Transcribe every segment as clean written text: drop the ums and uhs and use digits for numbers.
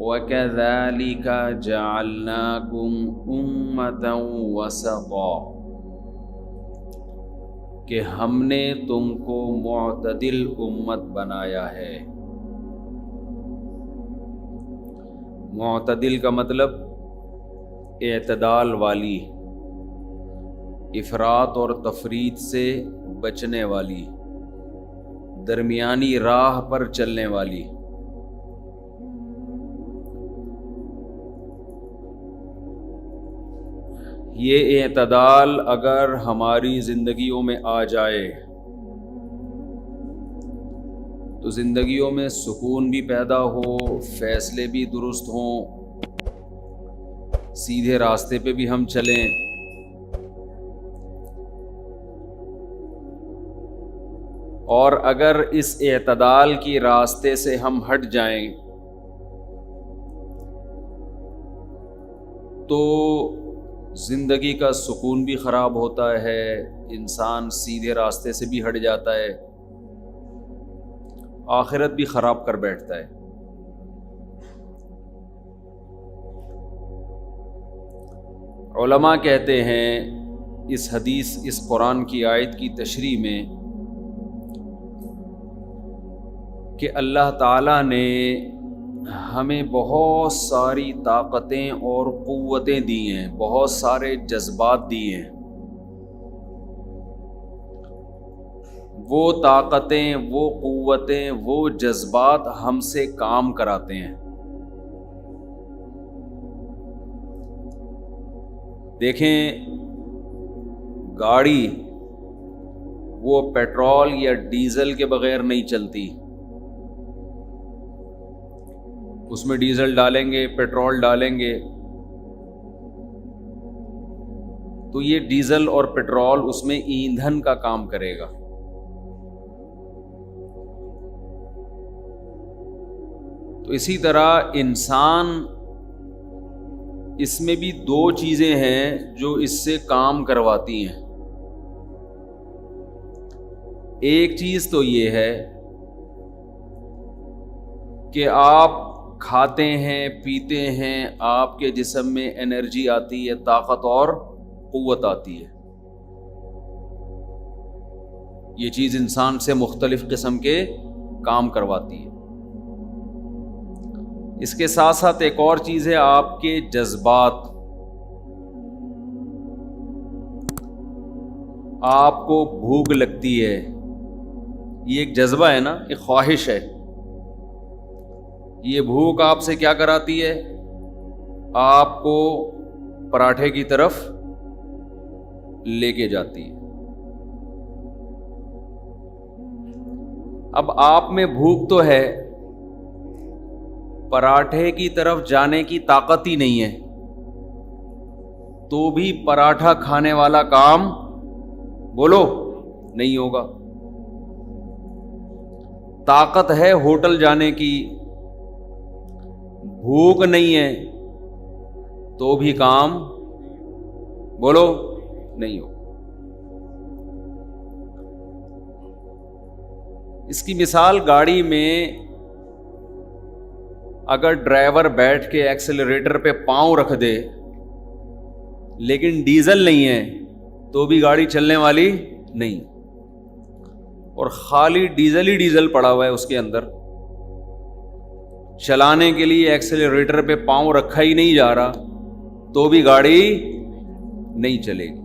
وَكَذَلِكَ جَعَلْنَاكُمْ أُمَّةً وَسَطًا، کہ ہم نے تم کو معتدل امت بنایا ہے۔ معتدل کا مطلب اعتدال والی، افراط اور تفریط سے بچنے والی، درمیانی راہ پر چلنے والی۔ یہ اعتدال اگر ہماری زندگیوں میں آ جائے تو زندگیوں میں سکون بھی پیدا ہو، فیصلے بھی درست ہوں، سیدھے راستے پہ بھی ہم چلیں۔ اور اگر اس اعتدال کی راستے سے ہم ہٹ جائیں تو زندگی کا سکون بھی خراب ہوتا ہے، انسان سیدھے راستے سے بھی ہٹ جاتا ہے، آخرت بھی خراب کر بیٹھتا ہے۔ علماء کہتے ہیں اس حدیث، اس قرآن کی آیت کی تشریح میں کہ اللہ تعالیٰ نے ہمیں بہت ساری طاقتیں اور قوتیں دی ہیں، بہت سارے جذبات دیے ہیں۔ وہ طاقتیں، وہ قوتیں، وہ جذبات ہم سے کام کراتے ہیں۔ دیکھیں، گاڑی وہ پیٹرول یا ڈیزل کے بغیر نہیں چلتی۔ اس میں ڈیزل ڈالیں گے، پیٹرول ڈالیں گے تو یہ ڈیزل اور پیٹرول اس میں ایندھن کا کام کرے گا۔ تو اسی طرح انسان، اس میں بھی دو چیزیں ہیں جو اس سے کام کرواتی ہیں۔ ایک چیز تو یہ ہے کہ آپ کھاتے ہیں، پیتے ہیں، آپ کے جسم میں انرجی آتی ہے، طاقت اور قوت آتی ہے۔ یہ چیز انسان سے مختلف قسم کے کام کرواتی ہے۔ اس کے ساتھ ساتھ ایک اور چیز ہے، آپ کے جذبات۔ آپ کو بھوک لگتی ہے، یہ ایک جذبہ ہے نا، ایک خواہش ہے۔ یہ بھوک آپ سے کیا کراتی ہے؟ آپ کو پراٹھے کی طرف لے کے جاتی ہے۔ اب آپ میں بھوک تو ہے، پراٹھے کی طرف جانے کی طاقت ہی نہیں ہے، تو بھی پراٹھا کھانے والا کام بولو نہیں ہوگا۔ طاقت ہے ہوٹل جانے کی، بھوک نہیں ہے تو بھی کام بولو نہیں ہو۔ اس کی مثال گاڑی میں اگر ڈرائیور بیٹھ کے ایکسلریٹر پہ پاؤں رکھ دے لیکن ڈیزل نہیں ہے تو بھی گاڑی چلنے والی نہیں، اور خالی ڈیزل ہی ڈیزل پڑا ہوا ہے اس کے اندر، چلانے کے لیے ایکسلریٹر پہ پاؤں رکھا ہی نہیں جا رہا تو بھی گاڑی نہیں چلے گی۔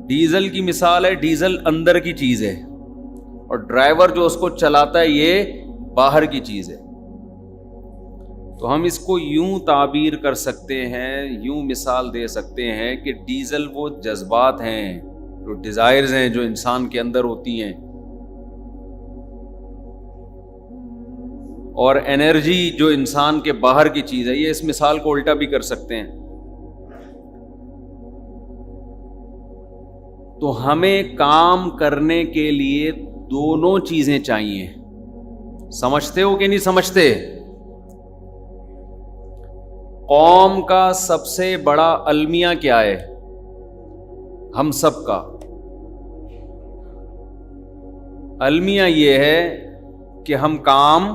ڈیزل کی مثال ہے، ڈیزل اندر کی چیز ہے اور ڈرائیور جو اس کو چلاتا ہے یہ باہر کی چیز ہے۔ تو ہم اس کو یوں تعبیر کر سکتے ہیں، یوں مثال دے سکتے ہیں کہ ڈیزل وہ جذبات ہیں، جو ڈیزائرز ہیں جو انسان کے اندر ہوتی ہیں، اور انرجی جو انسان کے باہر کی چیز ہے۔ یہ اس مثال کو الٹا بھی کر سکتے ہیں۔ تو ہمیں کام کرنے کے لیے دونوں چیزیں چاہیے۔ سمجھتے ہو کہ نہیں سمجھتے؟ قوم کا سب سے بڑا المیہ کیا ہے؟ ہم سب کا المیہ یہ ہے کہ ہم کام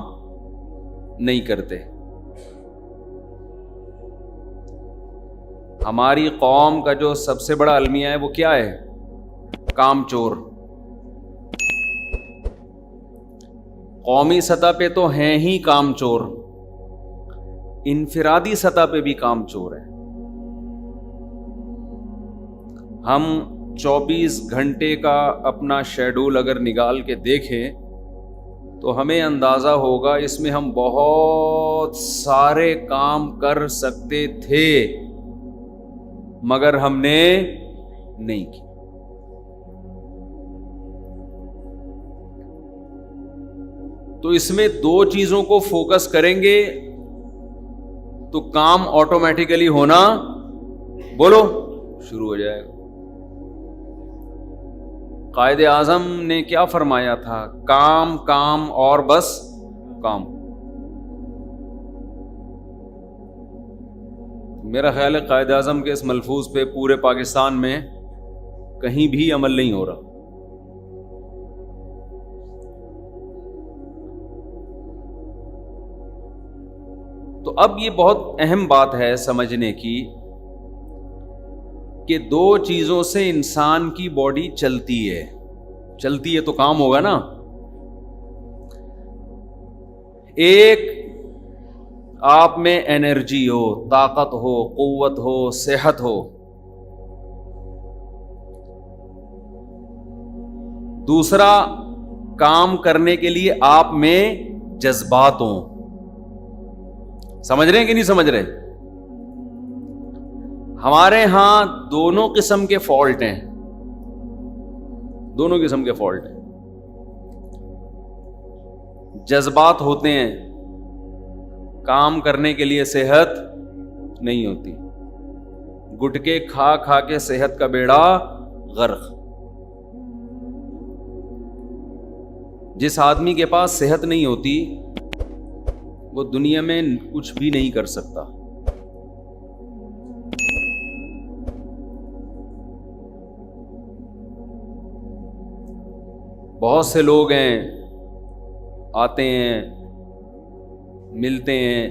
نہیں کرتے. ہماری قوم کا جو سب سے بڑا المیہ ہے وہ کیا ہے؟ کام چور. قومی سطح پہ تو ہیں ہی کام چور، انفرادی سطح پہ بھی کام چور ہے. ہم 24 گھنٹے کا اپنا شیڈول اگر نکال کے دیکھیں تو ہمیں اندازہ ہوگا اس میں ہم بہت سارے کام کر سکتے تھے مگر ہم نے نہیں کی. تو اس میں دو چیزوں کو فوکس کریں گے تو کام آٹومیٹیکلی ہونا، بولو، شروع ہو جائے گا. قائد اعظم نے کیا فرمایا تھا؟ کام کام اور بس کام. میرا خیال ہے قائد اعظم کے اس ملفوظ پہ پورے پاکستان میں کہیں بھی عمل نہیں ہو رہا. تو اب یہ بہت اہم بات ہے سمجھنے کی کہ دو چیزوں سے انسان کی باڈی چلتی ہے. چلتی ہے تو کام ہوگا نا. ایک آپ میں انرجی ہو، طاقت ہو، قوت ہو، صحت ہو. دوسرا کام کرنے کے لیے آپ میں جذبات ہوں. سمجھ رہے ہیں کہ نہیں سمجھ رہے؟ ہمارے ہاں دونوں قسم کے فالٹ ہیں، دونوں قسم کے فالٹ ہیں. جذبات ہوتے ہیں، کام کرنے کے لیے صحت نہیں ہوتی. گٹکے کھا کھا کے صحت کا بیڑا غرق. جس آدمی کے پاس صحت نہیں ہوتی وہ دنیا میں کچھ بھی نہیں کر سکتا. بہت سے لوگ ہیں، آتے ہیں، ملتے ہیں،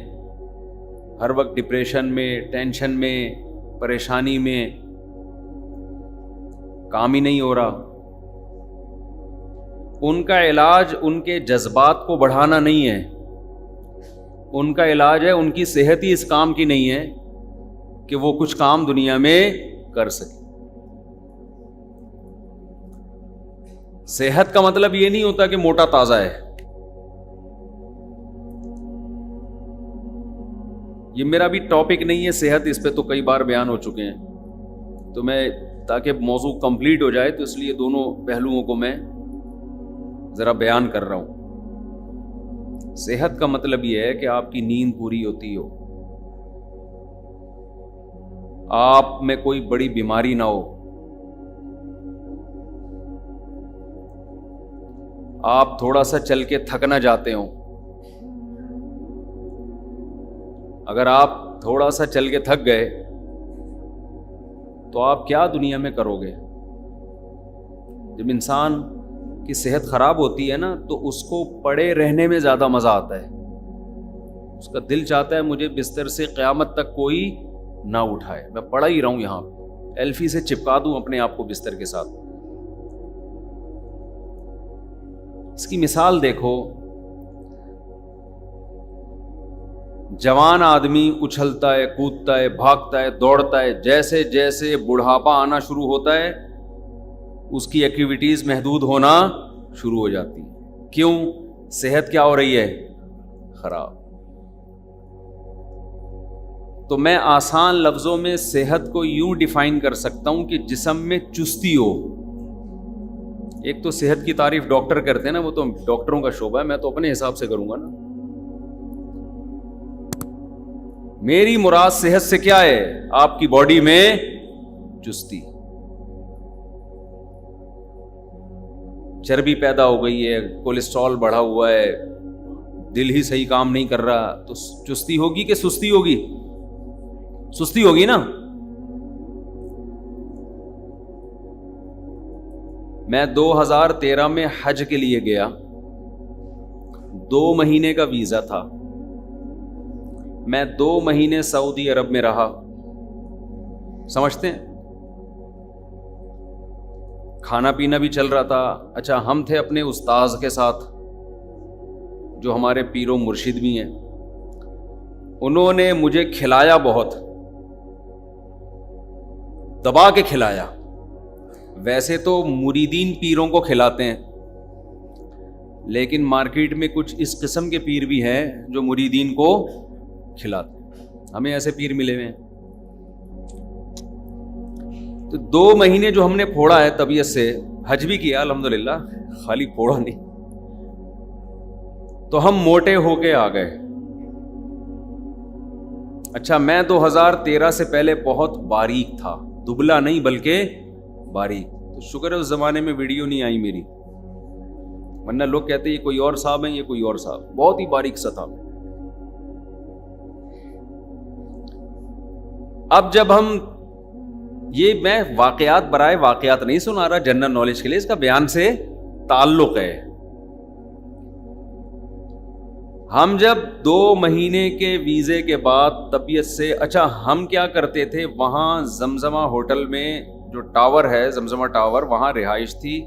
ہر وقت ڈپریشن میں، ٹینشن میں، پریشانی میں، کام ہی نہیں ہو رہا. ان کا علاج ان کے جذبات کو بڑھانا نہیں ہے، ان کا علاج ہے ان کی صحت ہی اس کام کی نہیں ہے کہ وہ کچھ کام دنیا میں کر سکے. صحت کا مطلب یہ نہیں ہوتا کہ موٹا تازہ ہے. یہ میرا بھی ٹاپک نہیں ہے صحت، اس پہ تو کئی بار بیان ہو چکے ہیں. تو میں تاکہ موضوع کمپلیٹ ہو جائے تو اس لیے دونوں پہلوؤں کو میں ذرا بیان کر رہا ہوں. صحت کا مطلب یہ ہے کہ آپ کی نیند پوری ہوتی ہو، آپ میں کوئی بڑی بیماری نہ ہو، آپ تھوڑا سا چل کے تھک نہ جاتے ہوں. اگر آپ تھوڑا سا چل کے تھک گئے تو آپ کیا دنیا میں کرو گے؟ جب انسان کی صحت خراب ہوتی ہے نا تو اس کو پڑے رہنے میں زیادہ مزہ آتا ہے. اس کا دل چاہتا ہے مجھے بستر سے قیامت تک کوئی نہ اٹھائے، میں پڑا ہی رہوں یہاں پہ، ایلفی سے چپکا دوں اپنے آپ کو بستر کے ساتھ. اس کی مثال دیکھو، جوان آدمی اچھلتا ہے، کودتا ہے، بھاگتا ہے، دوڑتا ہے. جیسے جیسے بڑھاپا آنا شروع ہوتا ہے اس کی ایکٹیویٹیز محدود ہونا شروع ہو جاتی ہیں. کیوں؟ صحت کیا ہو رہی ہے؟ خراب. تو میں آسان لفظوں میں صحت کو یوں ڈیفائن کر سکتا ہوں کہ جسم میں چستی ہو. ایک تو صحت کی تعریف ڈاکٹر کرتے ہیں نا، وہ تو ڈاکٹروں کا شعبہ ہے، میں تو اپنے حساب سے کروں گا نا. میری مراد صحت سے کیا ہے؟ آپ کی باڈی میں چستی. چربی پیدا ہو گئی ہے، کولیسٹرول بڑھا ہوا ہے، دل ہی صحیح کام نہیں کر رہا، تو چستی ہوگی کہ سستی ہوگی؟ سستی ہوگی نا. میں 2013 میں حج کے لیے گیا. 2 مہینے کا ویزا تھا. میں 2 مہینے سعودی عرب میں رہا. سمجھتے ہیں؟ کھانا پینا بھی چل رہا تھا. اچھا ہم تھے اپنے استاذ کے ساتھ جو ہمارے پیر و مرشد بھی ہیں. انہوں نے مجھے کھلایا بہت، دبا کے کھلایا. ویسے تو مریدین پیروں کو کھلاتے ہیں، لیکن مارکیٹ میں کچھ اس قسم کے پیر بھی ہیں جو مریدین کو کھلاتے ہیں. ہمیں ایسے پیر ملے ہوئے ہیں. تو 2 مہینے جو ہم نے پھوڑا ہے طبیعت سے، حج بھی کیا الحمدللہ، خالی پھوڑا نہیں. تو ہم موٹے ہو کے آ گئے. اچھا میں 2013 سے پہلے بہت باریک تھا، دبلا نہیں بلکہ باریک. تو شکر ہے اس زمانے میں ویڈیو نہیں آئی میری، ورنہ لوگ کہتے یہ کوئی اور صاحب ہیں، یہ کوئی اور صاحب. بہت ہی باریک سا تھا. اب جب ہم یہ، میں واقعات برائے واقعات نہیں سنا رہا، جنرل نالج کے لیے، اس کا بیان سے تعلق ہے. ہم جب 2 مہینے کے ویزے کے بعد طبیعت سے، اچھا ہم کیا کرتے تھے، وہاں زمزمہ ہوٹل میں جو ٹاور ہے، زمزمہ ٹاور، وہاں رہائش تھی.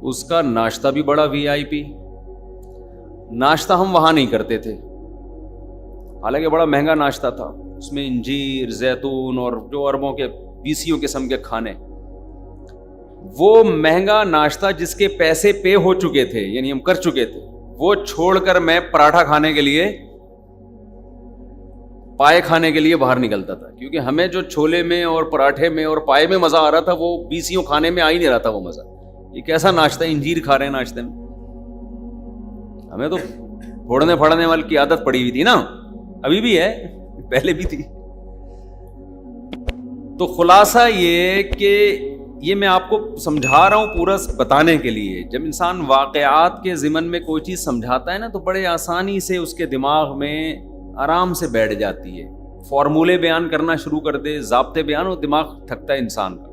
اس کا ناشتہ بھی بڑا VIP. ناشتہ ہم وہاں نہیں کرتے تھے، حالانکہ بڑا مہنگا ناشتہ تھا. اس میں انجیر، زیتون اور جو اربوں کے 20 قسم کے کھانے. وہ مہنگا ناشتہ جس کے پیسے پے ہو چکے تھے، یعنی ہم کر چکے تھے، وہ چھوڑ کر میں پراٹھا کھانے کے لیے، پائے کھانے کے لیے باہر نکلتا تھا. کیونکہ ہمیں جو چھولے میں اور پراٹھے میں اور پائے میں مزہ آ رہا تھا، وہ 20 کھانے میں آ ہی نہیں رہا تھا وہ مزہ. یہ کیسا ناشتہ، انجیر کھا رہے ہیں ناشتے میں. ہمیں تو پھوڑنے پھاڑنے والی کی عادت پڑی ہوئی تھی نا، ابھی بھی ہے، پہلے بھی تھی. تو خلاصہ یہ کہ یہ میں آپ کو سمجھا رہا ہوں پورا بتانے کے لیے. جب انسان واقعات کے ضمن میں کوئی چیز سمجھاتا ہے نا، تو بڑے آسانی سے اس کے دماغ میں آرام سے بیٹھ جاتی ہے. فارمولے بیان کرنا شروع کر دے، ضابطے بیان، اور دماغ تھکتا ہے انسان کا.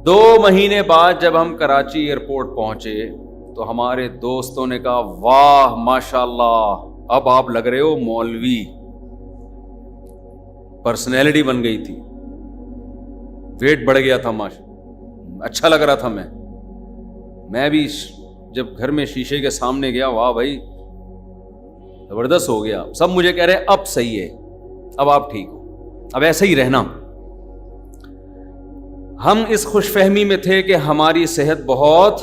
2 مہینے بعد جب ہم کراچی ایئرپورٹ پہنچے تو ہمارے دوستوں نے کہا واہ ماشاءاللہ، اب آپ لگ رہے ہو مولوی. پرسنالٹی بن گئی تھی، ویٹ بڑھ گیا تھا، اچھا لگ رہا تھا. میں بھی جب گھر میں شیشے کے سامنے گیا، واہ بھائی زبردست ہو گیا. سب مجھے کہہ رہے اب صحیح ہے، اب آپ ٹھیک ہو، اب ایسا ہی رہنا. ہم اس خوش فہمی میں تھے کہ ہماری صحت بہت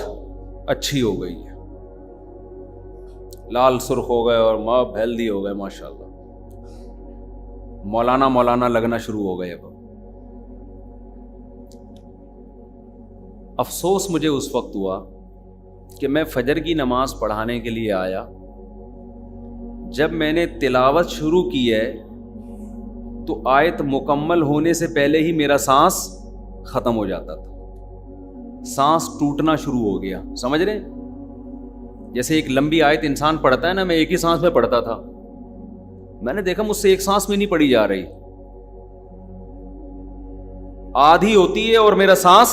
اچھی ہو گئی ہے، لال سرخ ہو گئے اور ہیلدی ہو گئے ماشاءاللہ. مولانا لگنا شروع ہو گئے. اب افسوس مجھے اس وقت ہوا کہ میں فجر کی نماز پڑھانے کے لیے آیا. جب میں نے تلاوت شروع کی ہے تو آیت مکمل ہونے سے پہلے ہی میرا سانس ختم ہو جاتا تھا، سانس ٹوٹنا شروع ہو گیا. سمجھ رہے ہیں؟ جیسے ایک لمبی آیت انسان پڑھتا ہے نا، میں ایک ہی سانس میں پڑھتا تھا. میں نے دیکھا مجھ سے ایک سانس میں نہیں پڑھی جا رہی، آدھی ہوتی ہے اور میرا سانس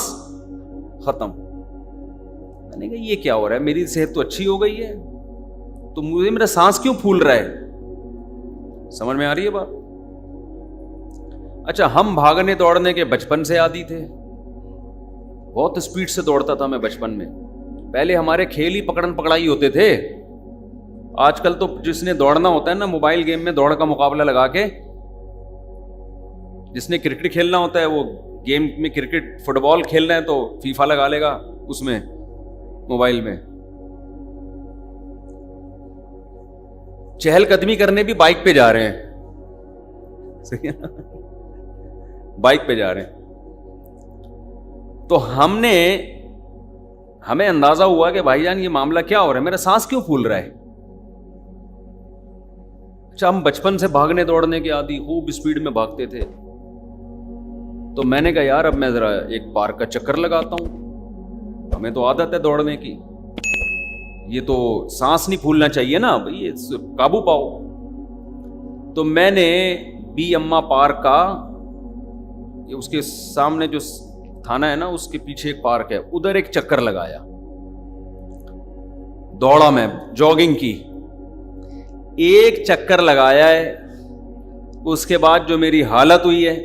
ختم. میں نے کہا یہ کیا ہو رہا ہے، میری صحت تو اچھی ہو گئی ہے، تو مجھے میرا سانس کیوں پھول رہا ہے؟ سمجھ میں آ رہی ہے بات؟ اچھا ہم بھاگنے دوڑنے کے بچپن سے عادی تھے، بہت اسپیڈ سے دوڑتا تھا میں بچپن میں. پہلے ہمارے کھیل ہی پکڑن پکڑائی ہوتے تھے. آج کل تو جس نے دوڑنا ہوتا ہے نا، موبائل گیم میں دوڑ کا مقابلہ لگا کے، جس نے کرکٹ کھیلنا ہوتا ہے وہ گیم میں کرکٹ فٹ بال کھیلنا ہے تو فیفا لگا لے گا اس میں موبائل میں. چہل قدمی کرنے بھی بائک پہ جا رہے ہیں، صحیح ہے نا، بائک پہ جا رہے ہیں. تو ہمیں اندازہ ہوا کہ بھائی جان یہ معاملہ کیا ہو رہا ہے، میرا سانس کیوں پھول رہا ہے. اچھا ہم بچپن سے بھاگنے دوڑنے کے عادی، خوب اسپیڈ میں بھاگتے تھے. تو میں نے کہا یار اب میں ذرا ایک پارک کا چکر لگاتا ہوں، ہمیں تو عادت ہے دوڑنے کی، یہ تو سانس نہیں پھولنا چاہیے نا بھائی، یہ قابو پاؤ. تو میں نے بی اما پارک کا، اس کے سامنے جو تھانہ ہے نا، اس کے پیچھے ایک پارک ہے، ادھر ایک چکر لگایا. دوڑا میں جاگنگ کی, ایک چکر لگایا ہے, اس کے بعد جو میری حالت ہوئی ہے,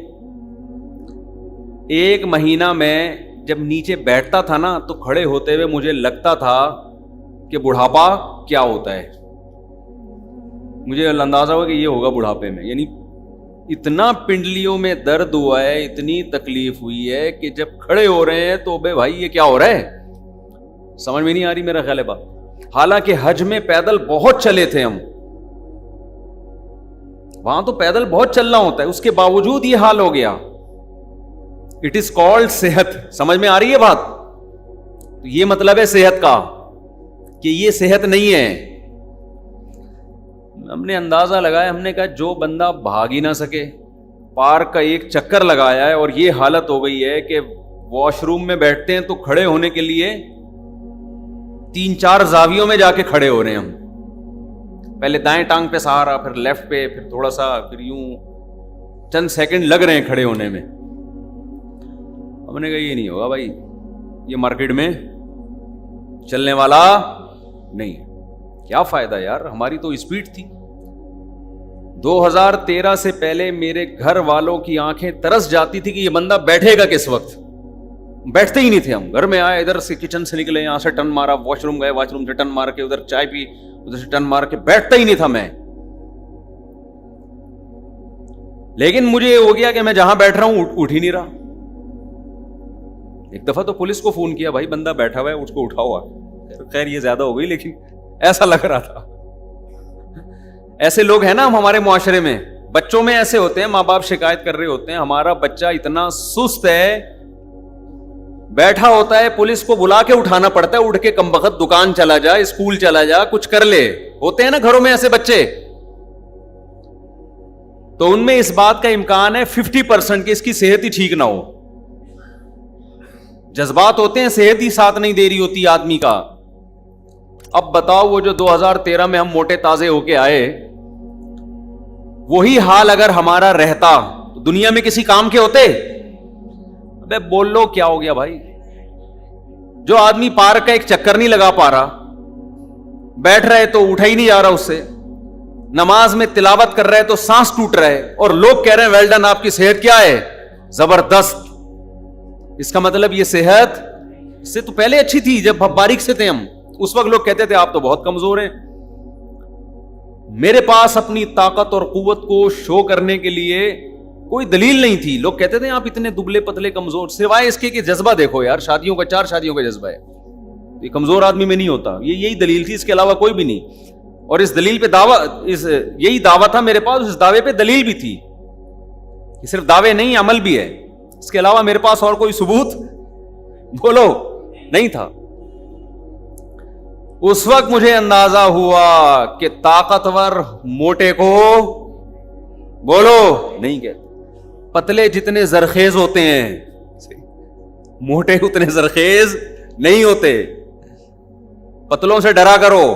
1 مہینہ میں جب نیچے بیٹھتا تھا نا تو کھڑے ہوتے ہوئے مجھے لگتا تھا کہ بڑھاپا کیا ہوتا ہے. مجھے اندازہ ہوا کہ یہ ہوگا بڑھاپے میں. یعنی اتنا پنڈلیوں میں درد ہوا ہے, اتنی تکلیف ہوئی ہے کہ جب کھڑے ہو رہے ہیں تو بے بھائی یہ کیا ہو رہا ہے, سمجھ میں نہیں آ رہی میرا خیال ہے بات. حالانکہ حج میں پیدل بہت چلے تھے ہم, وہاں تو پیدل بہت چلنا ہوتا ہے, اس کے باوجود یہ حال ہو گیا. اٹ از کالڈ صحت. سمجھ میں آ رہی ہے بات؟ تو یہ مطلب ہے صحت کا کہ یہ صحت نہیں ہے. ہم نے اندازہ لگایا, ہم نے کہا جو بندہ بھاگ ہی نہ سکے, پارک کا ایک چکر لگایا ہے اور یہ حالت ہو گئی ہے کہ واش روم میں بیٹھتے ہیں تو کھڑے ہونے کے لیے 3-4 زاویوں میں جا کے کھڑے ہو رہے ہیں ہم. پہلے دائیں ٹانگ پہ سہارا, پھر لیفٹ پہ, پھر تھوڑا سا, پھر یوں چند سیکنڈ لگ رہے ہیں کھڑے ہونے میں. ہم نے کہا یہ نہیں ہوگا بھائی, یہ مارکیٹ میں چلنے والا نہیں ہے. کیا فائدہ یار, ہماری تو اسپیڈ تھی. 2013 سے پہلے میرے گھر والوں کی آنکھیں ترس جاتی تھی کہ یہ بندہ بیٹھے گا کس وقت. بیٹھتے ہی نہیں تھے ہم. گھر میں آئے, ادھر سے کچن سے نکلے, یہاں سے ٹن مارا, واش روم گئے, واش روم سے ٹن مار کے ادھر چائے پی, ادھر سے ٹن مار کے, بیٹھتا ہی نہیں تھا میں. لیکن مجھے یہ ہو گیا کہ میں جہاں بیٹھ رہا ہوں اٹھ ہی نہیں رہا. ایک دفعہ تو پولیس کو فون کیا, بھائی بندہ بیٹھا ہوا ہے, اس کو اٹھاؤ. خیر یہ زیادہ ہو گئی, لیکن ایسا لگ رہا تھا. ایسے لوگ ہیں نا ہمارے معاشرے میں, بچوں میں ایسے ہوتے ہیں, ماں باپ شکایت کر رہے ہوتے ہیں ہمارا بچہ اتنا سست ہے, بیٹھا ہوتا ہے, پولیس کو بلا کے اٹھانا پڑتا ہے, اٹھ کے کمبخت دکان چلا جا, اسکول چلا جا, کچھ کر لے. ہوتے ہیں نا گھروں میں ایسے بچے. تو ان میں اس بات کا امکان ہے 50% کہ اس کی صحت ہی ٹھیک نہ ہو. جذبات ہوتے ہیں, صحت ہی ساتھ نہیں دے رہی ہوتی آدمی کا. اب بتاؤ وہ جو 2013 میں ہم موٹے تازے ہو کے آئے, وہی حال اگر ہمارا رہتا تو دنیا میں کسی کام کے ہوتے؟ ابے بول لو کیا ہو گیا بھائی. جو آدمی پارک کا ایک چکر نہیں لگا پا رہا, بیٹھ رہے تو اٹھا ہی نہیں جا رہا اس سے, نماز میں تلاوت کر رہے تو سانس ٹوٹ رہے, اور لوگ کہہ رہے ہیں ویل ڈن, آپ کی صحت کیا ہے, زبردست. اس کا مطلب یہ صحت اس سے تو پہلے اچھی تھی جب باریک سے تھے ہم. اس وقت لوگ کہتے تھے آپ تو بہت کمزور ہیں. میرے پاس اپنی طاقت اور قوت کو شو کرنے کے لیے کوئی دلیل نہیں تھی. لوگ کہتے تھے آپ اتنے دبلے پتلے کمزور, سوائے اس کے کہ جذبہ دیکھو یار, شادیوں کا 4 شادیوں کا جذبہ ہے, یہ کمزور آدمی میں نہیں ہوتا. یہی دلیل تھی, اس کے علاوہ کوئی بھی نہیں. اور اس دلیل پہ یہی دعویٰ تھا میرے پاس, اس دعوے پہ دلیل بھی تھی. یہ صرف دعوے نہیں, عمل بھی ہے. اس کے علاوہ میرے پاس اور کوئی ثبوت بولو نہیں تھا. اس وقت مجھے اندازہ ہوا کہ طاقتور موٹے کو بولو نہیں کہتے. پتلے جتنے زرخیز ہوتے ہیں, موٹے اتنے زرخیز نہیں ہوتے. پتلوں سے ڈرا کرو.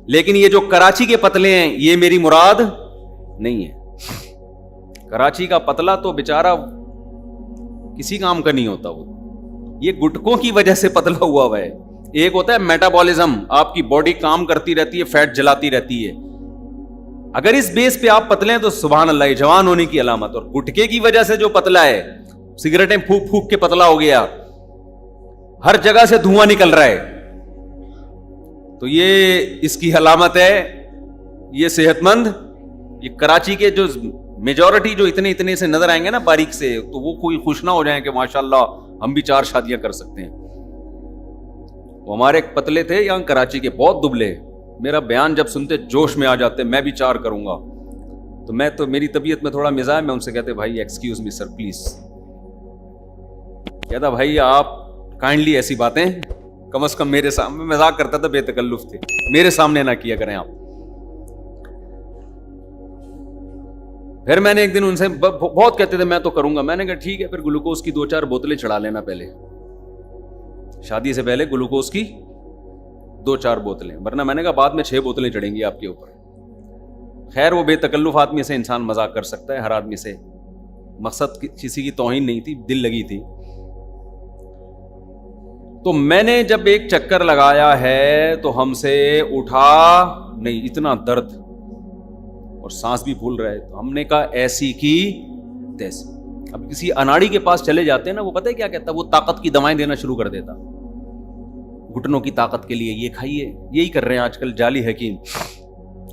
لیکن یہ جو کراچی کے پتلے ہیں یہ میری مراد نہیں ہے. کراچی کا پتلا تو بیچارہ کسی کام کا نہیں ہوتا. وہ یہ گٹکوں کی وجہ سے پتلا ہوا ہے. ایک ہوتا ہے میٹابولزم, آپ کی باڈی کام کرتی رہتی ہے, فیٹ جلاتی رہتی ہے. اگر اس بیس پہ آپ پتلے ہیں تو سبحان اللہ, جوان ہونے کی علامت. اور گٹکے کی وجہ سے جو پتلا ہے, سگریٹیں پھونک پھونک کے پتلا ہو گیا, ہر جگہ سے دھواں نکل رہا ہے, تو یہ اس کی علامت ہے. یہ صحت مند, یہ کراچی کے جو میجورٹی جو اتنے سے نظر آئیں گے نا باریک سے, تو وہ کوئی خوش نہ ہو جائیں کہ ماشاءاللہ ہم بھی 4 شادیاں کر سکتے ہیں. وہ ہمارے ایک پتلے تھے یہاں کراچی کے, بہت دبلے, میرا بیان جب سنتے جوش میں آ جاتے, میں بھی 4 کروں گا. تو میری طبیعت میں تھوڑا مزاج, میں ان سے کہتے بھائی ایکسکیوز می سر پلیز. کہتا بھائی آپ کائنڈلی ایسی باتیں کم از کم میرے سامنے, مذاق کرتا تھا, بے تکلف تھے, میرے سامنے نہ کیا کریں آپ. پھر میں نے ایک دن ان سے, بہت کہتے تھے میں تو کروں گا, میں نے کہا ٹھیک ہے, پھر گلوکوز کی 2-4 بوتلیں چڑھا لینا پہلے, شادی سے پہلے گلوکوز کی 2-4 بوتلیں, ورنہ میں نے کہا بعد میں 6 بوتلیں چڑھیں گی آپ کے اوپر. خیر وہ بے تکلف آدمی سے انسان مذاق کر سکتا ہے, ہر آدمی سے. مقصد کسی کی توہین نہیں تھی, دل لگی تھی. تو میں نے جب ایک چکر لگایا ہے تو ہم سے اٹھا نہیں، اتنا درد اور سانس بھی پھول رہا ہے، تو ہم نے کہا ایسی کی تیسی. اب کسی اناڑی کے پاس چلے جاتے ہیں نا، وہ پتہ ہے کیا کہتا ہے، وہ طاقت کی دوائیں دینا شروع کر دیتا، گھٹنوں کی طاقت کے لیے یہ کھائیے. یہی کر رہے ہیں آج کل جعلی حکیم،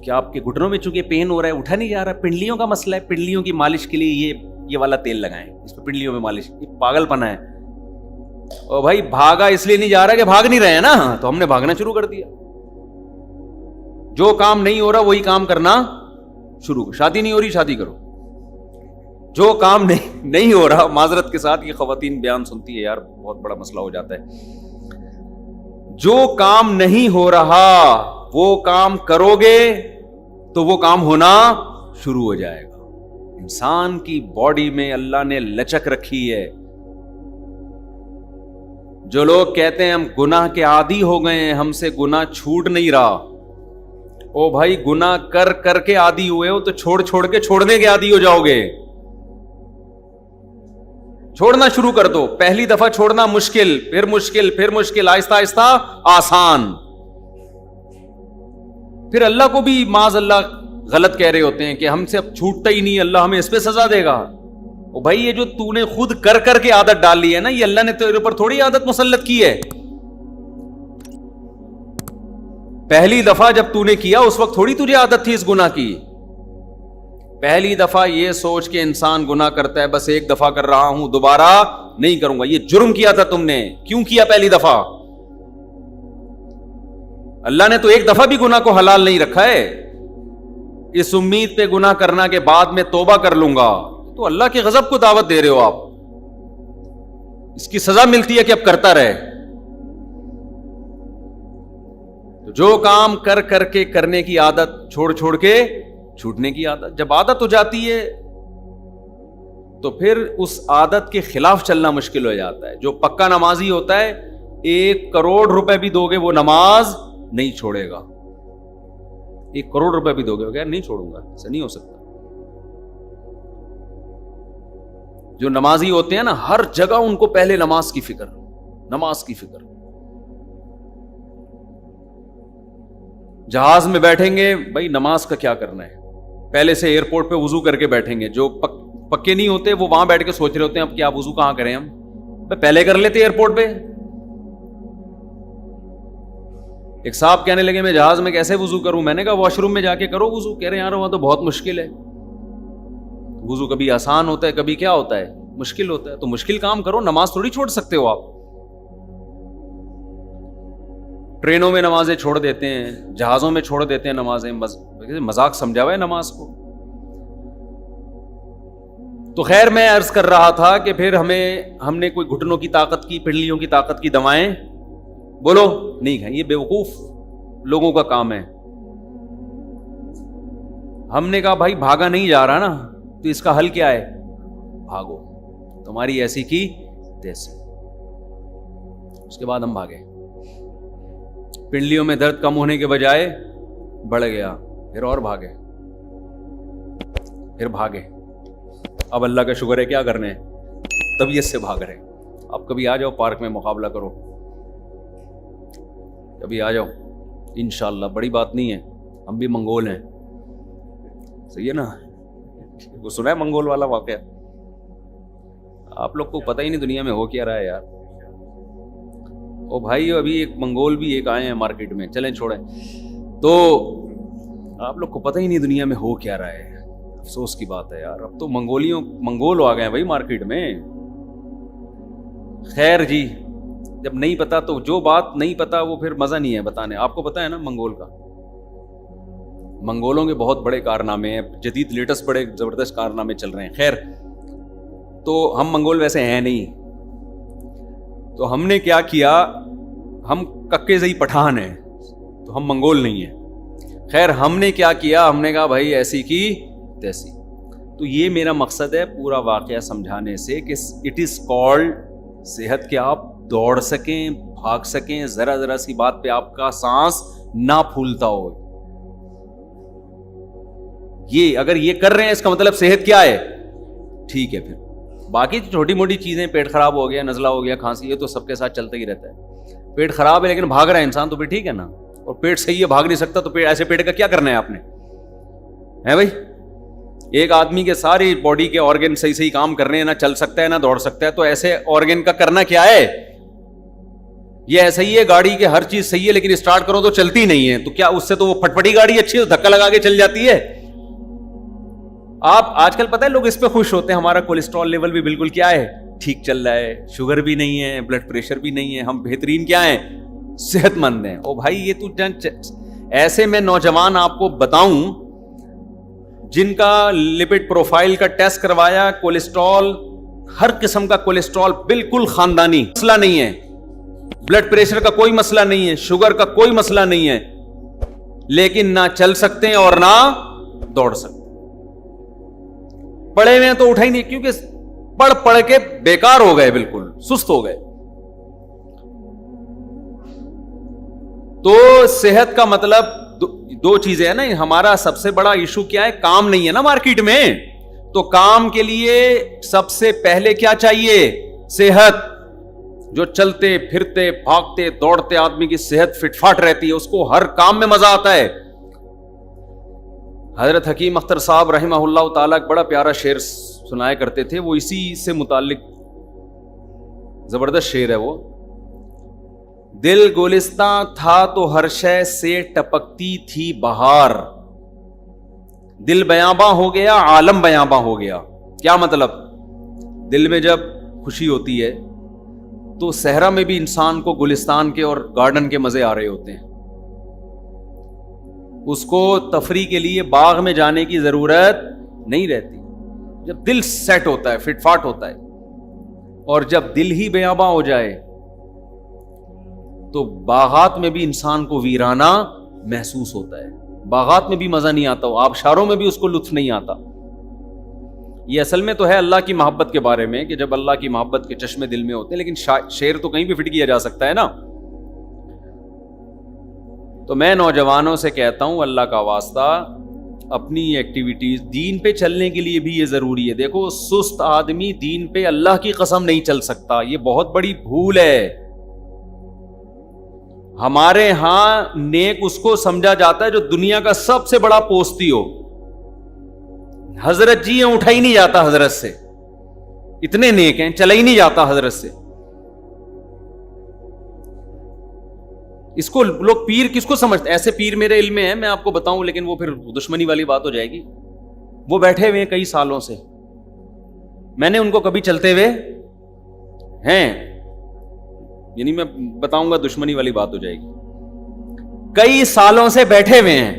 کہ آپ کے گھٹنوں میں چونکہ پین ہو رہا ہے، اٹھا نہیں جا رہا، پنڈلیوں کا مسئلہ ہے، پنڈلیوں کی مالش کے لیے یہ والا تیل لگائیں، اس پہ پنڈلیوں میں مالش. یہ پاگل پنا ہے. اور بھائی بھاگا اس لیے نہیں جا رہا کہ بھاگ نہیں رہے ہیں نا، تو ہم نے بھاگنا شروع کر دیا. جو کام نہیں ہو رہا وہی کام کرنا شروع. شادی نہیں ہو رہی، شادی کرو. جو کام نہیں ہو رہا، معذرت کے ساتھ یہ خواتین بیان سنتی ہے یار، بہت بڑا مسئلہ ہو جاتا ہے. جو کام نہیں ہو رہا وہ کام کرو گے تو وہ کام ہونا شروع ہو جائے گا. انسان کی باڈی میں اللہ نے لچک رکھی ہے. جو لوگ کہتے ہیں ہم گناہ کے عادی ہو گئے ہیں، ہم سے گناہ چھوٹ نہیں رہا، او بھائی گناہ کر کر کے عادی ہوئے ہو تو چھوڑ کے چھوڑنے کے عادی ہو جاؤ گے. چھوڑنا شروع کر دو. پہلی دفعہ چھوڑنا مشکل، پھر مشکل، پھر مشکل، آہستہ آہستہ آسان. پھر اللہ کو بھی معاذ اللہ غلط کہہ رہے ہوتے ہیں کہ ہم سے اب چھوٹتا ہی نہیں، اللہ ہمیں اس پہ سزا دے گا. او بھائی یہ جو تو نے خود کر کر کے عادت ڈال لی ہے نا، یہ اللہ نے تیرے اوپر تھوڑی عادت مسلط کی ہے. پہلی دفعہ جب تو نے کیا اس وقت تھوڑی تجھے عادت تھی اس گناہ کی. پہلی دفعہ یہ سوچ کے انسان گناہ کرتا ہے بس ایک دفعہ کر رہا ہوں، دوبارہ نہیں کروں گا. یہ جرم کیا تھا تم نے، کیوں کیا پہلی دفعہ؟ اللہ نے تو ایک دفعہ بھی گناہ کو حلال نہیں رکھا ہے. اس امید پہ گناہ کرنا کہ بعد میں توبہ کر لوں گا، تو اللہ کے غضب کو دعوت دے رہے ہو آپ. اس کی سزا ملتی ہے کہ اب کرتا رہے. تو جو کام کر کر کے کرنے کی عادت، چھوڑ کے چھوٹنے کی عادت، جب عادت ہو جاتی ہے تو پھر اس عادت کے خلاف چلنا مشکل ہو جاتا ہے. جو پکا نمازی ہوتا ہے 1 کروڑ روپے بھی دو گے وہ نماز نہیں چھوڑے گا. 1 کروڑ روپے بھی دو گے نہیں چھوڑوں گا، ایسا نہیں ہو سکتا. جو نمازی ہوتے ہیں نا، ہر جگہ ان کو پہلے نماز کی فکر، نماز کی فکر. جہاز میں بیٹھیں گے بھائی نماز کا کیا کرنا ہے، پہلے سے ایئرپورٹ پہ وضو کر کے بیٹھیں گے. جو پکے نہیں ہوتے وہ وہاں بیٹھ کے سوچ رہے ہوتے ہیں اب کیا وضو کہاں کریں ہم، پہلے کر لیتے ایئرپورٹ پہ. ایک صاحب کہنے لگے میں جہاز میں کیسے وضو کروں؟ میں نے کہا واش روم میں جا کے کرو وضو. کہہ رہے یار وہاں تو بہت مشکل ہے. وضو کبھی آسان ہوتا ہے، کبھی کیا ہوتا ہے، مشکل ہوتا ہے. تو مشکل کام کرو، نماز تھوڑی چھوڑ سکتے ہو آپ. ٹرینوں میں نمازیں چھوڑ دیتے ہیں، جہازوں میں چھوڑ دیتے ہیں نمازیں، مذاق سمجھا ہوا ہے نماز کو. تو خیر میں عرض کر رہا تھا کہ پھر ہم نے کوئی گھٹنوں کی طاقت کی، پنڈلیوں کی طاقت کی دوائیں بولو نہیں کھائیں. یہ بیوقوف لوگوں کا کام ہے. ہم نے کہا بھائی بھاگا نہیں جا رہا نا، تو اس کا حل کیا ہے؟ بھاگو، تمہاری ایسی کی تیسی. اس کے بعد ہم بھاگے. پنڈلیوں میں درد کم ہونے کے بجائے بڑھ گیا، پھر اور بھاگے، پھر بھاگے. اب اللہ کا شکر ہے کیا کرنے، طبیعت سے بھاگ رہے. اب کبھی آ جاؤ پارک میں مقابلہ کرو، کبھی آ جاؤ انشاءاللہ. بڑی بات نہیں ہے، ہم بھی منگول ہیں، صحیح ہے نا. وہ سنا ہے منگول والا واقعہ؟ آپ لوگ کو پتہ ہی نہیں دنیا میں ہو کیا رہا ہے یار. او بھائی ابھی ایک منگول بھی ایک آئے ہیں مارکیٹ میں، چلیں چھوڑیں. تو آپ لوگ کو پتہ ہی نہیں دنیا میں ہو کیا رہا ہے. افسوس کی بات ہے یار، اب تو منگول آ گئے ہیں بھائی مارکیٹ میں. خیر جی، جب نہیں پتا تو جو بات نہیں پتا وہ پھر مزہ نہیں ہے بتانے. آپ کو پتا ہے نا منگول کا، منگولوں کے بہت بڑے کارنامے ہیں، جدید لیٹسٹ بڑے زبردست کارنامے چل رہے ہیں. خیر تو ہم منگول ویسے ہیں نہیں، تو ہم نے کیا کیا، ہم ککے زئی پٹھان ہیں، تو ہم منگول نہیں ہیں. خیر ہم نے کیا کیا، ہم نے کہا بھائی ایسی کی تیسی. تو یہ میرا مقصد ہے پورا واقعہ سمجھانے سے کہ اٹ از کالڈ صحت، کہ آپ دوڑ سکیں، بھاگ سکیں، ذرا ذرا سی بات پہ آپ کا سانس نہ پھولتا ہو. یہ اگر یہ کر رہے ہیں اس کا مطلب صحت کیا ہے، ٹھیک ہے. پھر باقی چھوٹی موٹی چیزیں، پیٹ خراب ہو گیا، نزلہ ہو گیا، کھانسی، یہ تو سب کے ساتھ چلتا ہی رہتا ہے. پیٹ خراب ہے لیکن بھاگ رہا ہے انسان تو پھر ٹھیک ہے نا. اور پیٹ صحیح ہے بھاگ نہیں سکتا تو ایسے پیٹ کا کیا کرنا ہے آپ نے, ہے بھائی؟ ایک آدمی کے ساری باڈی کے آرگن صحیح کام کر رہے ہیں, نہ چل سکتا ہے نہ دوڑ سکتا ہے, تو ایسے آرگن کا کرنا کیا ہے؟ یہ ایسا ہی ہے, گاڑی کے ہر چیز صحیح ہے لیکن اسٹارٹ کرو تو چلتی نہیں ہے, تو کیا اس سے تو وہ پھٹپٹی گاڑی اچھی ہے, دھکا لگا کے چل جاتی ہے. آپ آج کل پتہ ہے لوگ اس پہ خوش ہوتے ہیں, ہمارا کولیسٹرول لیول بھی بالکل کیا ہے, ٹھیک چل رہا ہے, شوگر بھی نہیں ہے, بلڈ پریشر بھی نہیں ہے, ہم بہترین کیا ہیں, صحت مند ہیں. او بھائی یہ تو ایسے میں نوجوان آپ کو بتاؤں جن کا لپڈ پروفائل کا ٹیسٹ کروایا, کولیسٹرول ہر قسم کا کولیسٹرول بالکل خاندانی, مسئلہ نہیں ہے, بلڈ پریشر کا کوئی مسئلہ نہیں ہے, شوگر کا کوئی مسئلہ نہیں ہے, لیکن نہ چل سکتے ہیں اور نہ دوڑ سکتے. پڑھے ہوئے ہیں تو اٹھا ہی نہیں, کیونکہ پڑھ کے بیکار ہو گئے, بالکل سست ہو گئے. تو صحت کا مطلب دو چیزیں ہیں نا. ہمارا سب سے بڑا ایشو کیا ہے, کام نہیں ہے نا مارکیٹ میں, تو کام کے لیے سب سے پہلے کیا چاہیے, صحت. جو چلتے پھرتے بھاگتے دوڑتے آدمی کی صحت فٹ فاٹ رہتی ہے, اس کو ہر کام میں مزہ آتا ہے. حضرت حکیم اختر صاحب رحمہ اللہ تعالیٰ ایک بڑا پیارا شعر سنایا کرتے تھے, وہ اسی سے متعلق زبردست شعر ہے وہ. دل گلستاں تھا تو ہر شے سے ٹپکتی تھی بہار, دل بیاباں ہو گیا عالم بیاباں ہو گیا. کیا مطلب؟ دل میں جب خوشی ہوتی ہے تو صحرا میں بھی انسان کو گلستان کے اور گارڈن کے مزے آ رہے ہوتے ہیں, اس کو تفریح کے لیے باغ میں جانے کی ضرورت نہیں رہتی. جب دل سیٹ ہوتا ہے, فٹ فاٹ ہوتا ہے, اور جب دل ہی بیاباں ہو جائے تو باغات میں بھی انسان کو ویرانہ محسوس ہوتا ہے, باغات میں بھی مزہ نہیں آتا, آبشاروں میں بھی اس کو لطف نہیں آتا. یہ اصل میں تو ہے اللہ کی محبت کے بارے میں کہ جب اللہ کی محبت کے چشمے دل میں ہوتے ہیں, لیکن شعر تو کہیں بھی فٹ کیا جا سکتا ہے نا. تو میں نوجوانوں سے کہتا ہوں, اللہ کا واسطہ اپنی ایکٹیویٹیز, دین پہ چلنے کے لیے بھی یہ ضروری ہے. دیکھو سست آدمی دین پہ اللہ کی قسم نہیں چل سکتا, یہ بہت بڑی بھول ہے. ہمارے ہاں نیک اس کو سمجھا جاتا ہے جو دنیا کا سب سے بڑا پوستی ہو. حضرت جی ہیں, اٹھا ہی نہیں جاتا حضرت سے, اتنے نیک ہیں, چلا ہی نہیں جاتا حضرت سے. اس کو لوگ پیر کس کو سمجھتے ہیں؟ ایسے پیر میرے علم میں ہیں, میں آپ کو بتاؤں, لیکن وہ پھر دشمنی والی بات ہو جائے گی. وہ بیٹھے ہوئے ہیں کئی سالوں سے, میں نے ان کو کبھی چلتے ہوئے ہیں, یعنی میں بتاؤں گا دشمنی والی بات ہو جائے گی. کئی سالوں سے بیٹھے ہوئے ہیں,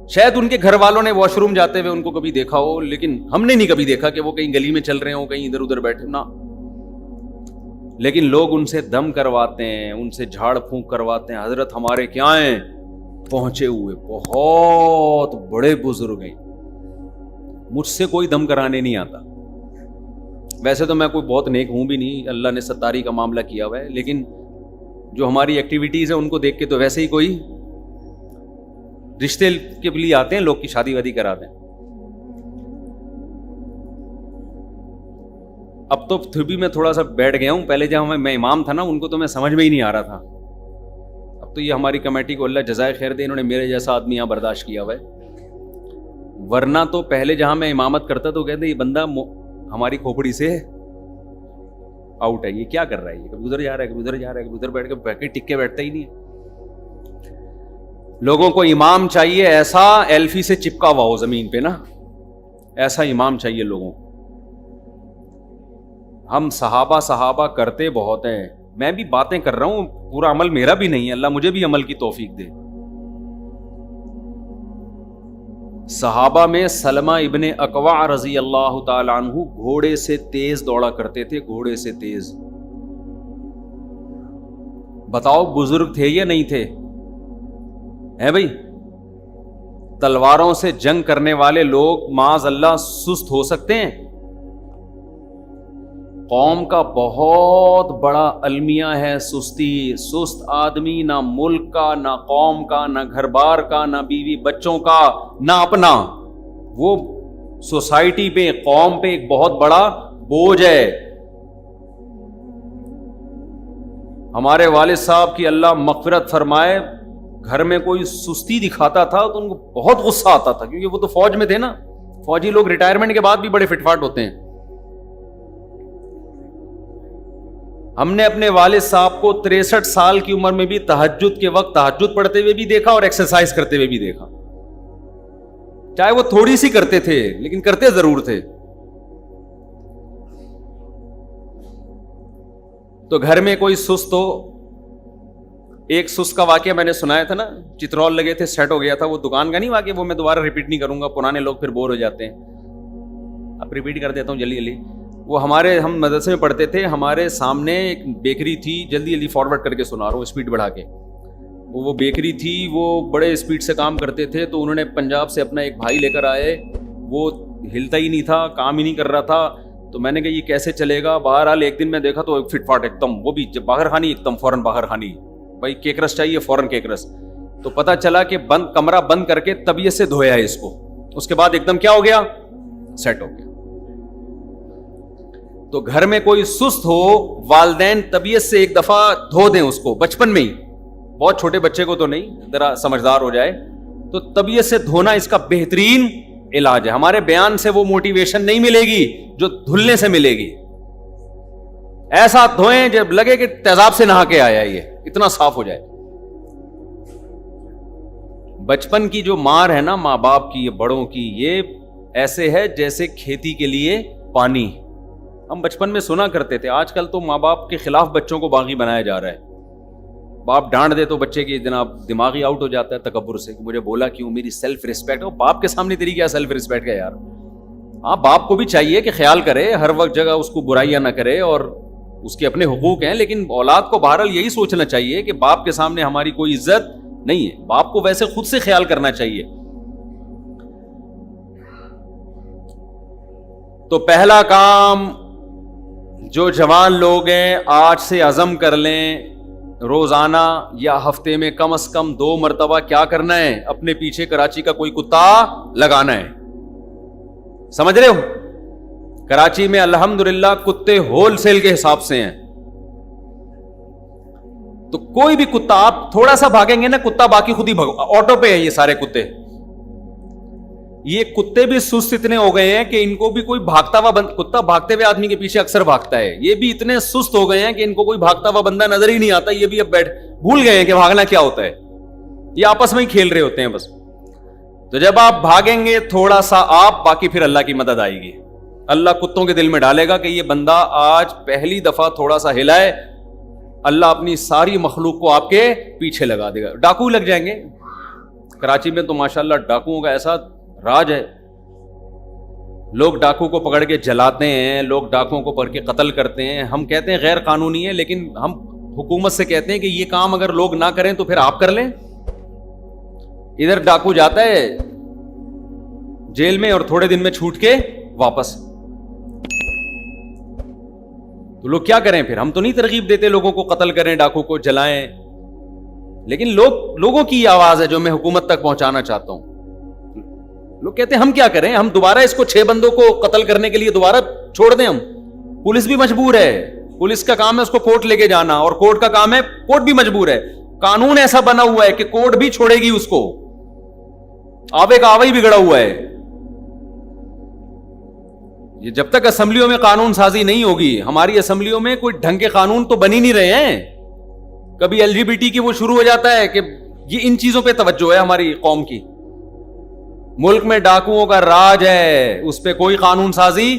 شاید ان کے گھر والوں نے واش روم جاتے ہوئے ان کو کبھی دیکھا ہو, لیکن ہم نے نہیں کبھی دیکھا کہ وہ کہیں گلی میں چل رہے ہوں, کہیں ادھر ادھر بیٹھے نہ. لیکن لوگ ان سے دم کرواتے ہیں, ان سے جھاڑ پھونک کرواتے ہیں. حضرت ہمارے کیا ہیں, پہنچے ہوئے بہت بڑے بزرگ ہیں, مجھ سے کوئی دم کرانے نہیں آتا. ویسے تو میں کوئی بہت نیک ہوں بھی نہیں, اللہ نے ستاری کا معاملہ کیا ہوا ہے, لیکن جو ہماری ایکٹیویٹیز ہیں ان کو دیکھ کے تو ویسے ہی کوئی رشتے کے لیے آتے ہیں لوگ کی شادی وادی کراتے ہیں. اب تو پھر بھی میں تھوڑا سا بیٹھ گیا ہوں, پہلے جب میں امام تھا نا ان کو تو میں سمجھ میں ہی نہیں آ رہا تھا. اب تو یہ ہماری کمیٹی کو اللہ جزائے خیر دے, انہوں نے میرے جیسا آدمی یہاں برداشت کیا ہوا ہے. ورنہ تو پہلے جہاں میں امامت کرتا تو کہتے یہ بندہ ہماری کھوپڑی سے آؤٹ ہے, یہ کیا کر رہا ہے, یہ کبھی ادھر جا رہا ہے کبھی ادھر جا رہا ہے, کبھی ادھر بیٹھ کے ٹک کے بیٹھتا ہی نہیں ہے. لوگوں کو امام چاہیے ایسا ایلفی سے چپکا ہوا ہو زمین پہ نا, ایسا امام چاہیے لوگوں کو. ہم صحابہ کرتے بہت ہیں, میں بھی باتیں کر رہا ہوں, پورا عمل میرا بھی نہیں ہے, اللہ مجھے بھی عمل کی توفیق دے. صحابہ میں سلمہ ابن اکوع رضی اللہ تعالی عنہ گھوڑے سے تیز دوڑا کرتے تھے, گھوڑے سے تیز. بتاؤ بزرگ تھے یا نہیں تھے؟ ہے بھائی, تلواروں سے جنگ کرنے والے لوگ معاذ اللہ سست ہو سکتے ہیں؟ قوم کا بہت بڑا المیہ ہے سستی. سست آدمی نہ ملک کا, نہ قوم کا, نہ گھر بار کا, نہ بیوی بچوں کا, نہ اپنا. وہ سوسائٹی پہ, قوم پہ ایک بہت بڑا بوجھ ہے. ہمارے والد صاحب کی اللہ مغفرت فرمائے، گھر میں کوئی سستی دکھاتا تھا تو ان کو بہت غصہ آتا تھا، کیونکہ وہ تو فوج میں تھے نا. فوجی لوگ ریٹائرمنٹ کے بعد بھی بڑے فٹ فاٹ ہوتے ہیں. ہم نے اپنے والد صاحب کو 63 سال کی عمر میں بھی تہجد کے وقت تہجد پڑھتے ہوئے بھی دیکھا اور ایکسرسائز کرتے ہوئے بھی دیکھا. چاہے وہ تھوڑی سی کرتے تھے لیکن کرتے ضرور تھے. تو گھر میں کوئی سست ہو، ایک سست کا واقعہ میں نے سنایا تھا نا، چترول لگے تھے، سیٹ ہو گیا تھا، وہ دکان کا نہیں واقعہ، وہ میں دوبارہ ریپیٹ نہیں کروں گا، پرانے لوگ پھر بور ہو جاتے ہیں. اب ریپیٹ کر دیتا ہوں جلدی جلدی. وہ ہم مدرسے میں پڑھتے تھے، ہمارے سامنے ایک بیکری تھی، جلدی جلدی فارورڈ کر کے سنا رہا ہوں اسپیڈ بڑھا کے. وہ بیکری تھی، وہ بڑے اسپیڈ سے کام کرتے تھے، تو انہوں نے پنجاب سے اپنا ایک بھائی لے کر آئے، وہ ہلتا ہی نہیں تھا، کام ہی نہیں کر رہا تھا. تو میں نے کہا یہ کیسے چلے گا. بہرحال ایک دن میں دیکھا تو فٹ فاٹ ایک دم، وہ بھی باہر خانی ایک دم، فوراً باہر خانی، بھائی کیک رس چاہیے، فوراً کیک رس. تو پتا چلا کہ کمرہ بند کر کے طبیعت سے دھویا ہے اس کو، اس کے بعد ایک دم کیا ہو گیا، سیٹ ہو گیا. تو گھر میں کوئی سست ہو، والدین طبیعت سے ایک دفعہ دھو دیں اس کو، بچپن میں ہی، بہت چھوٹے بچے کو تو نہیں، ذرا سمجھدار ہو جائے تو طبیعت سے دھونا اس کا بہترین علاج ہے. ہمارے بیان سے وہ موٹیویشن نہیں ملے گی جو دھلنے سے ملے گی. ایسا دھوئیں جب لگے کہ تیزاب سے نہا کے آیا، یہ اتنا صاف ہو جائے. بچپن کی جو مار ہے نا ماں باپ کی، بڑوں کی، یہ ایسے ہے جیسے کھیتی کے لیے پانی. ہم بچپن میں سنا کرتے تھے، آج کل تو ماں باپ کے خلاف بچوں کو باغی بنایا جا رہا ہے. باپ ڈانٹ دے تو بچے کی جناب دماغی آؤٹ ہو جاتا ہے تکبر سے، کہ مجھے بولا کیوں، میری سیلف ریسپیکٹ. باپ کے سامنے تیری کیا سیلف ریسپیکٹ ہے یار. ہاں باپ کو بھی چاہیے کہ خیال کرے، ہر وقت جگہ اس کو برائیاں نہ کرے، اور اس کے اپنے حقوق ہیں، لیکن اولاد کو بہرحال یہی سوچنا چاہیے کہ باپ کے سامنے ہماری کوئی عزت نہیں ہے. باپ کو ویسے خود سے خیال کرنا چاہیے. تو پہلا کام جو جوان لوگ ہیں آج سے عزم کر لیں، روزانہ یا ہفتے میں کم از کم 2 مرتبہ کیا کرنا ہے، اپنے پیچھے کراچی کا کوئی کتا لگانا ہے. سمجھ رہے ہو؟ کراچی میں الحمدللہ کتے ہول سیل کے حساب سے ہیں. تو کوئی بھی کتا آپ تھوڑا سا بھاگیں گے نا، کتا باقی خود ہی آٹو پہ ہیں یہ سارے کتے. یہ کتے بھی سست اتنے ہو گئے ہیں کہ ان کو بھی کوئی بھاگتا ہوا کتا بھاگتے ہوئے آدمی کے پیچھے اکثر بھاگتا ہے، یہ بھی اتنے سست ہو گئے ہیں کہ ان کو کوئی بھاگتا ہوا بندہ نظر ہی نہیں آتا. یہ بھی اب بھول گئے ہیں کہ بھاگنا کیا ہوتا ہے، یہ آپس میں ہی کھیل رہے ہوتے ہیں بس. تو جب آپ بھاگیں گے تھوڑا سا آپ، باقی پھر اللہ کی مدد آئے گی. اللہ کتوں کے دل میں ڈالے گا کہ یہ بندہ آج پہلی دفعہ تھوڑا سا ہلائے، اللہ اپنی ساری مخلوق کو آپ کے پیچھے لگا دے گا. ڈاکو لگ جائیں گے. کراچی میں تو ماشاءاللہ ڈاکوؤں کا ایسا راج ہے، لوگ ڈاکو کو پکڑ کے جلاتے ہیں، لوگ ڈاکوؤں کو پکڑ کے قتل کرتے ہیں. ہم کہتے ہیں غیر قانونی ہے، لیکن ہم حکومت سے کہتے ہیں کہ یہ کام اگر لوگ نہ کریں تو پھر آپ کر لیں. ادھر ڈاکو جاتا ہے جیل میں اور تھوڑے دن میں چھوٹ کے واپس. تو لوگ کیا کریں پھر؟ ہم تو نہیں ترغیب دیتے لوگوں کو قتل کریں، ڈاکو کو جلائیں، لیکن لوگوں کی آواز ہے جو میں حکومت تک پہنچانا چاہتا ہوں. لوگ کہتے ہیں ہم کیا کریں، ہم دوبارہ اس کو 6 بندوں کو قتل کرنے کے لیے دوبارہ چھوڑ دیں. ہم پولیس بھی مجبور ہے، پولیس کا کام ہے اس کو کورٹ لے کے جانا، اور کورٹ کا کام ہے، کورٹ بھی مجبور ہے. قانون ایسا بنا ہوا ہے کہ کورٹ بھی چھوڑے گی اس کو، آوے کا آوے ہی بگڑا ہوا ہے. یہ جب تک اسمبلیوں میں قانون سازی نہیں ہوگی، ہماری اسمبلیوں میں کوئی ڈھنگ کے قانون تو بن ہی نہیں رہے ہیں. کبھی LGBT کی وہ شروع ہو جاتا ہے کہ یہ ان چیزوں پہ توجہ ہے ہماری قوم کی. ملک میں ڈاکوؤں کا راج ہے، اس پہ کوئی قانون سازی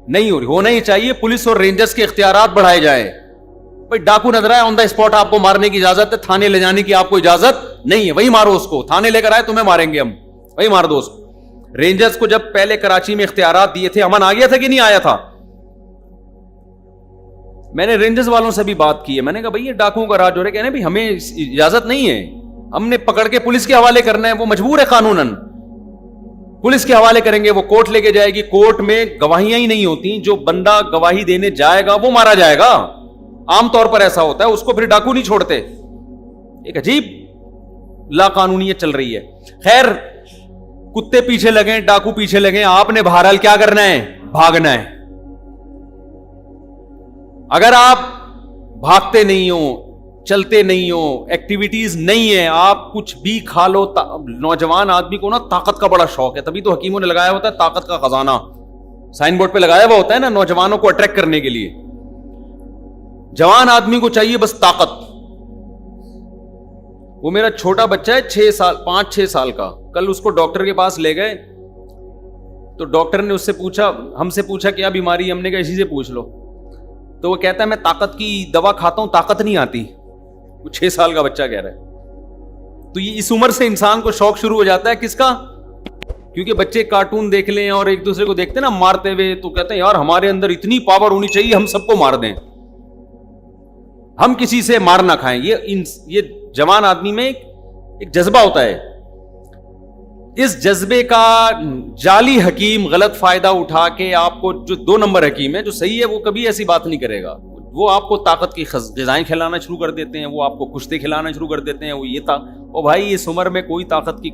نہیں ہو رہی. ہونا ہی چاہیے، پولیس اور رینجرز کے اختیارات بڑھائے جائیں. بھائی ڈاکو نظر آئے آن دا اسپاٹ آپ کو مارنے کی اجازت ہے، تھانے لے جانے کی آپ کو اجازت نہیں ہے، وہی مارو اس کو. تھانے لے کر آئے تمہیں ماریں گے ہم، وہی مار دو اس کو. رینجرز کو جب پہلے کراچی میں اختیارات دیے تھے، امن آ گیا تھا کہ نہیں آیا تھا؟ میں نے رینجرز والوں سے بھی بات کی ہے، میں نے کہا بھائی یہ ڈاکوؤں کا راج ہو رہا ہے. کہنے بھی ہمیں اجازت نہیں ہے، ہم نے پکڑ کے پولیس کے حوالے کرنا ہے، وہ مجبور ہے قانوناً. پولیس کے حوالے کریں گے، وہ کورٹ لے کے جائے گی، کورٹ میں گواہیاں ہی نہیں ہوتی، جو بندہ گواہی دینے جائے گا وہ مارا جائے گا. عام طور پر ایسا ہوتا ہے، اس کو پھر ڈاکو نہیں چھوڑتے. ایک عجیب لا قانونیت چل رہی ہے. خیر، کتے پیچھے لگیں، ڈاکو پیچھے لگیں، آپ نے بہرحال کیا کرنا ہے؟ بھاگنا ہے. اگر آپ بھاگتے نہیں ہو, چلتے نہیں ہو, ایکٹیویٹیز نہیں ہے, آپ کچھ بھی کھا لو. نوجوان آدمی کو نا طاقت کا بڑا شوق ہے, تبھی تو حکیموں نے لگایا ہوتا ہے طاقت کا خزانہ, سائن بورڈ پہ لگایا ہوا ہوتا ہے نا, نوجوانوں کو اٹریکٹ کرنے کے لیے. جوان آدمی کو چاہیے بس طاقت. وہ میرا چھوٹا بچہ ہے 5-6 سال کا, کل اس کو ڈاکٹر کے پاس لے گئے تو ڈاکٹر نے اس سے پوچھا, ہم سے پوچھا کیا بیماری, ہم نے کہا اسی سے پوچھ لو. تو وہ کہتا ہے میں طاقت کی دوا کھاتا ہوں, طاقت نہیں آتی. وہ 6 سال کا بچہ کہہ رہا ہے. تو یہ اس عمر سے انسان کو شوق شروع ہو جاتا ہے کس کا, کیونکہ بچے کارٹون دیکھ لیں اور ایک دوسرے کو دیکھتے ہیں نا مارتے ہوئے, تو کہتے ہیں یار ہمارے اندر اتنی پاور ہونی چاہیے ہم سب کو مار دیں, ہم کسی سے مار نہ کھائیں. یہ جوان آدمی میں ایک جذبہ ہوتا ہے. اس جذبے کا جعلی حکیم غلط فائدہ اٹھا کے آپ کو, جو 2 نمبر حکیم ہے جو صحیح ہے وہ کبھی ایسی بات نہیں کرے گا, وہ آپ کو طاقت کی غذائیں کھلانا شروع کر دیتے ہیں, وہ آپ کو کشتے کھلانا شروع کر دیتے ہیں. وہ یہ او بھائی اس عمر میں کوئی طاقت کی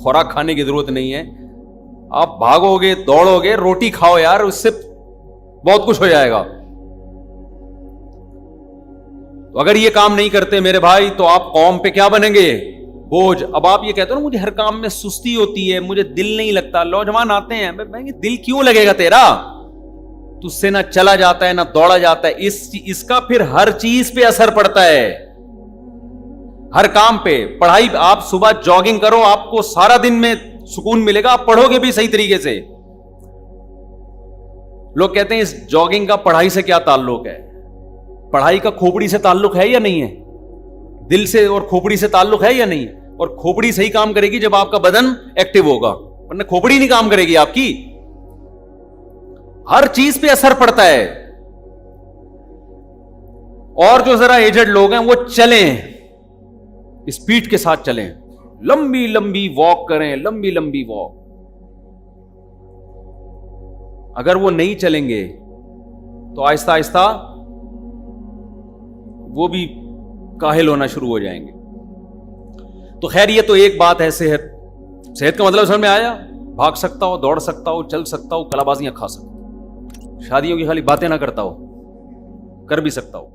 خوراک کھانے کی ضرورت نہیں ہے, آپ بھاگو گے دوڑو گے, روٹی کھاؤ یار, اس سے بہت کچھ ہو جائے گا. تو اگر یہ کام نہیں کرتے میرے بھائی تو آپ قوم پہ کیا بنیں گے, بوجھ. اب آپ یہ کہتے ہو نا مجھے ہر کام میں سستی ہوتی ہے, مجھے دل نہیں لگتا. نوجوان آتے ہیں, دل کیوں لگے گا تیرا, تجھ سے نہ چلا جاتا ہے نہ دوڑا جاتا ہے. اس کا پھر ہر چیز پہ اثر پڑتا ہے, ہر کام پہ. پڑھائی آپ صبح جاگنگ کرو, آپ کو سارا دن میں سکون ملے گا, آپ پڑھو گے بھی صحیح طریقے سے. لوگ کہتے ہیں اس جاگنگ کا پڑھائی سے کیا تعلق ہے. پڑھائی کا کھوپڑی سے تعلق ہے یا نہیں ہے, دل سے اور کھوپڑی سے تعلق ہے یا نہیں ہے. اور کھوپڑی صحیح کام کرے گی جب آپ کا بدن ایکٹیو ہوگا, ورنہ کھوپڑی نہیں کام کرے گی آپ کی. ہر چیز پہ اثر پڑتا ہے. اور جو ذرا ایجڈ لوگ ہیں وہ چلیں, اسپیڈ کے ساتھ چلیں, لمبی لمبی واک کریں, لمبی لمبی واک. اگر وہ نہیں چلیں گے تو آہستہ آہستہ وہ بھی کاہل ہونا شروع ہو جائیں گے. تو خیر یہ تو ایک بات ہے. صحت کا مطلب سمجھ میں آیا, بھاگ سکتا ہو, دوڑ سکتا ہو, چل سکتا ہو, کلا بازیاں کھا سکتا ہو, شادیوں کی خالی باتیں نہ کرتا ہو, کر بھی سکتا ہو.